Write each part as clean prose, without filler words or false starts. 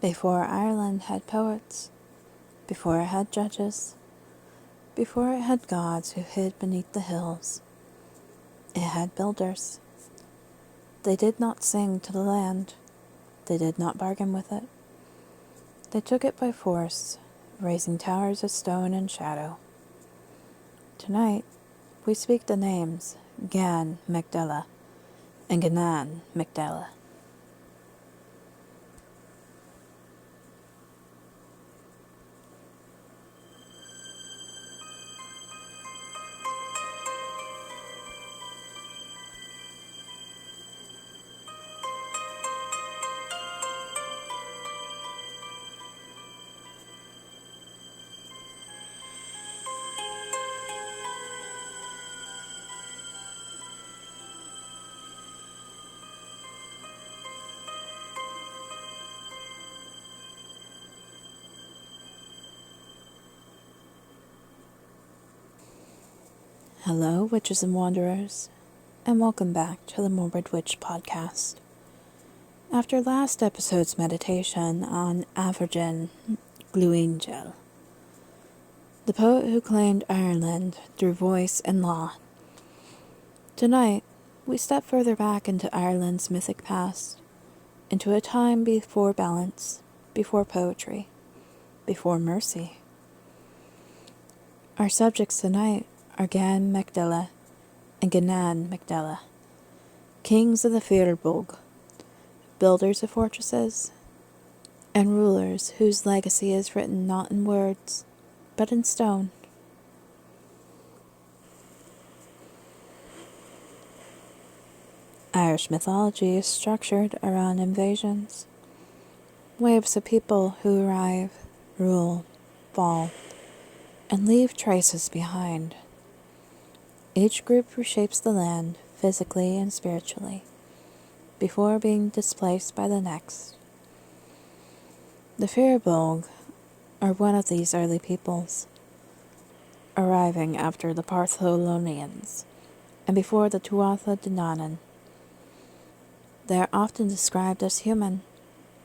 Before Ireland had poets, before it had judges, before it had gods who hid beneath the hills, it had builders. They did not sing to the land, they did not bargain with it. They took it by force, raising towers of stone and shadow. Tonight, we speak the names Gann Dela and Genann Dela. Hello, witches and wanderers, and welcome back to the Morbid Witch Podcast. After last episode's meditation on Avergen Gluingel, the poet who claimed Ireland through voice and law, tonight we step further back into Ireland's mythic past, into a time before balance, before poetry, before mercy. Our subjects tonight are Gann Dela and Genann Dela, kings of the fearbog, builders of fortresses, and rulers whose legacy is written not in words, but in stone. Irish mythology is structured around invasions, waves of people who arrive, rule, fall, and leave traces behind. Each group reshapes the land physically and spiritually before being displaced by the next. The fearbog are one of these early peoples, arriving after the Partholonians and before the Tuatha Dé Danann. They are often described as human,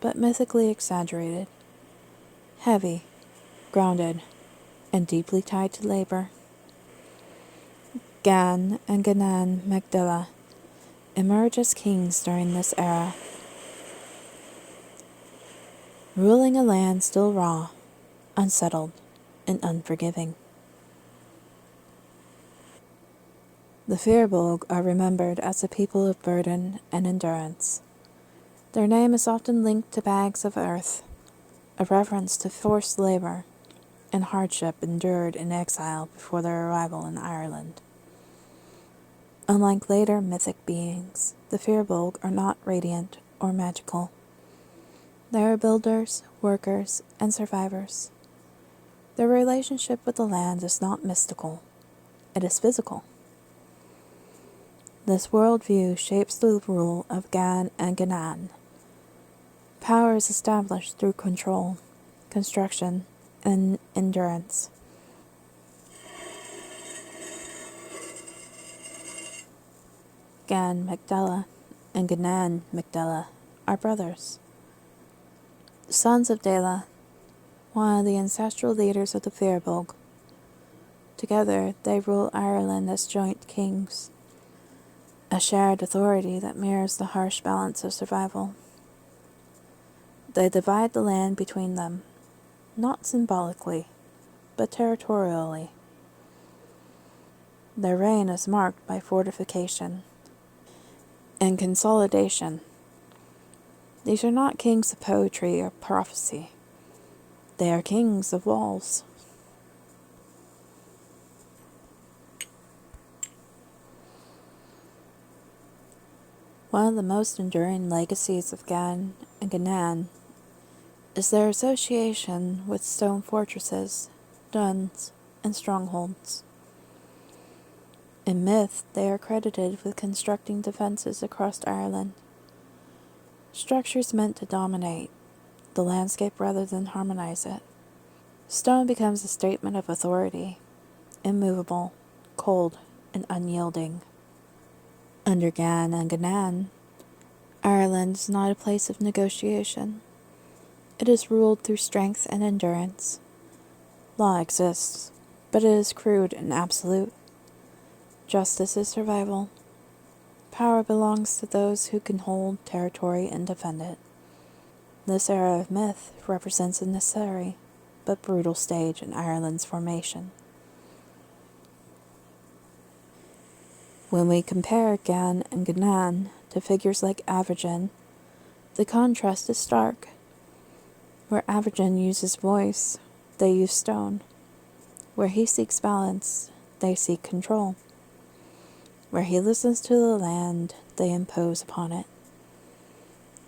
but mythically exaggerated, heavy, grounded, and deeply tied to labor. Gann and Genann Dela emerge as kings during this era, ruling a land still raw, unsettled, and unforgiving. The fearbog are remembered as a people of burden and endurance. Their name is often linked to bags of earth, a reference to forced labor and hardship endured in exile before their arrival in Ireland. Unlike later mythic beings, the fearbog are not radiant or magical. They are builders, workers, and survivors. Their relationship with the land is not mystical, it is physical. This worldview shapes the rule of Gann and Genann. Power is established through control, construction, and endurance. Gann Dela and Genann Dela are brothers, sons of Dela, one of the ancestral leaders of the fearbog. Together they rule Ireland as joint kings, a shared authority that mirrors the harsh balance of survival. They divide the land between them, not symbolically, but territorially. Their reign is marked by fortification and consolidation. These are not kings of poetry or prophecy. They are kings of walls. One of the most enduring legacies of Gann and Genann is their association with stone fortresses, duns, and strongholds. In myth, they are credited with constructing defenses across Ireland, structures meant to dominate the landscape rather than harmonize it. Stone becomes a statement of authority, immovable, cold, and unyielding. Under Gann and Genann, Ireland is not a place of negotiation. It is ruled through strength and endurance. Law exists, but it is crude and absolute. Justice is survival. Power belongs to those who can hold territory and defend it. This era of myth represents a necessary but brutal stage in Ireland's formation. When we compare Gann and Genann to figures like Aberdeen, the contrast is stark. Where Aberdeen uses voice, they use stone. Where he seeks balance, they seek control. Where he listens to the land, they impose upon it.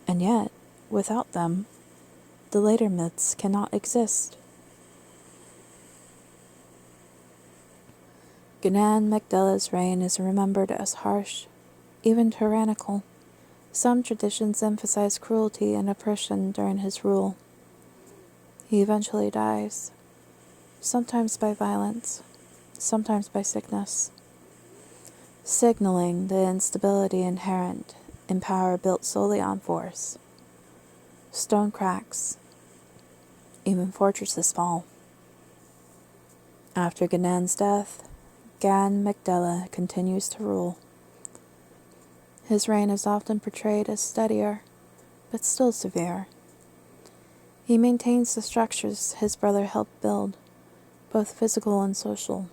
And yet, without them, the later myths cannot exist. Gann Macdella's reign is remembered as harsh, even tyrannical. Some traditions emphasize cruelty and oppression during his rule. He eventually dies, sometimes by violence, sometimes by sickness, signaling the instability inherent in power built solely on force. Stone cracks, even fortresses fall. After Genann's death, Gann Macdella continues to rule. His reign is often portrayed as steadier, but still severe. He maintains the structures his brother helped build, both physical and social.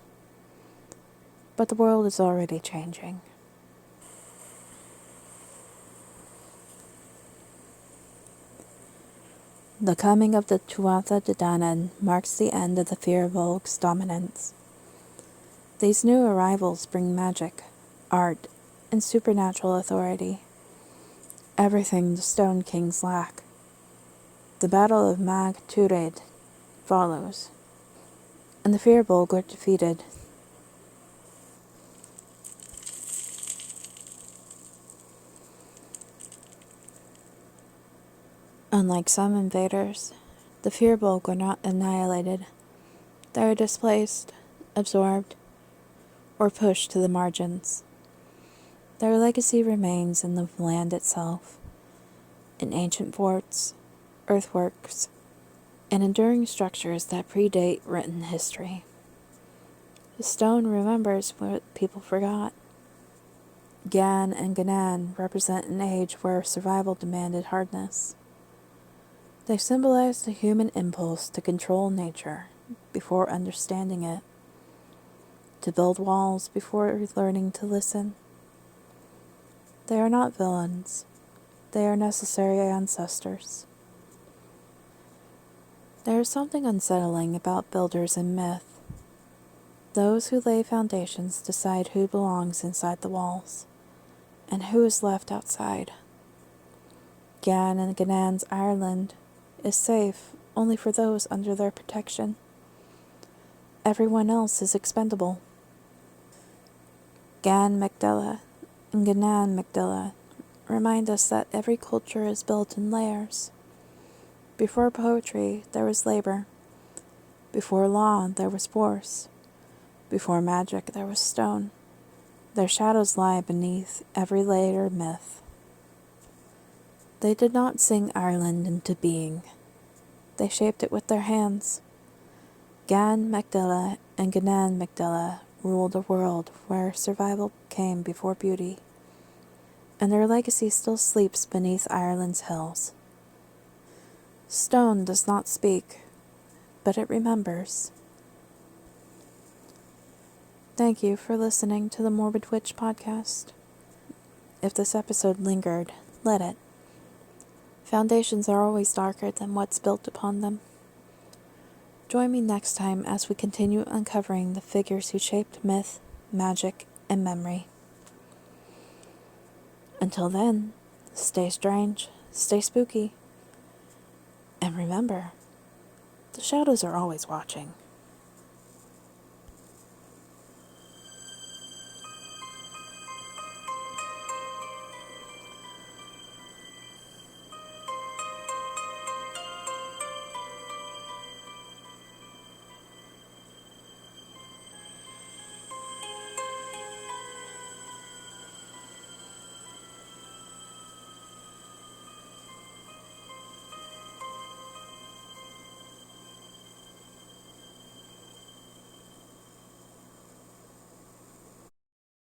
But the world is already changing. The coming of the Tuatha Dé Danann marks the end of the fear of Volk's dominance. These new arrivals bring magic, art, and supernatural authority. Everything the Stone Kings lack. The Battle of Mag Tuired follows, and the Firbolg are defeated. Unlike some invaders, the Firbolg are not annihilated. They are displaced, absorbed, or pushed to the margins. Their legacy remains in the land itself, in ancient forts, earthworks, and enduring structures that predate written history. The stone remembers what people forgot. Gann and Genann represent an age where survival demanded hardness. They symbolize the human impulse to control nature before understanding it, to build walls before learning to listen. They are not villains. They are necessary ancestors. There is something unsettling about builders in myth. Those who lay foundations decide who belongs inside the walls, and who is left outside. Gann and Genann's Ireland is safe only for those under their protection. Everyone else is expendable. Gann Macdella and Genann Macdella remind us that every culture is built in layers. Before poetry, there was labor. Before law, there was force. Before magic, there was stone. Their shadows lie beneath every later myth. They did not sing Ireland into being. They shaped it with their hands. Gann Macdella and Genann Macdella ruled a world where survival came before beauty, and their legacy still sleeps beneath Ireland's hills. Stone does not speak, but it remembers. Thank you for listening to the Morbid Witch Podcast. If this episode lingered, let it. Foundations are always darker than what's built upon them. Join me next time as we continue uncovering the figures who shaped myth, magic, and memory. Until then, stay strange, stay spooky, and remember, the shadows are always watching.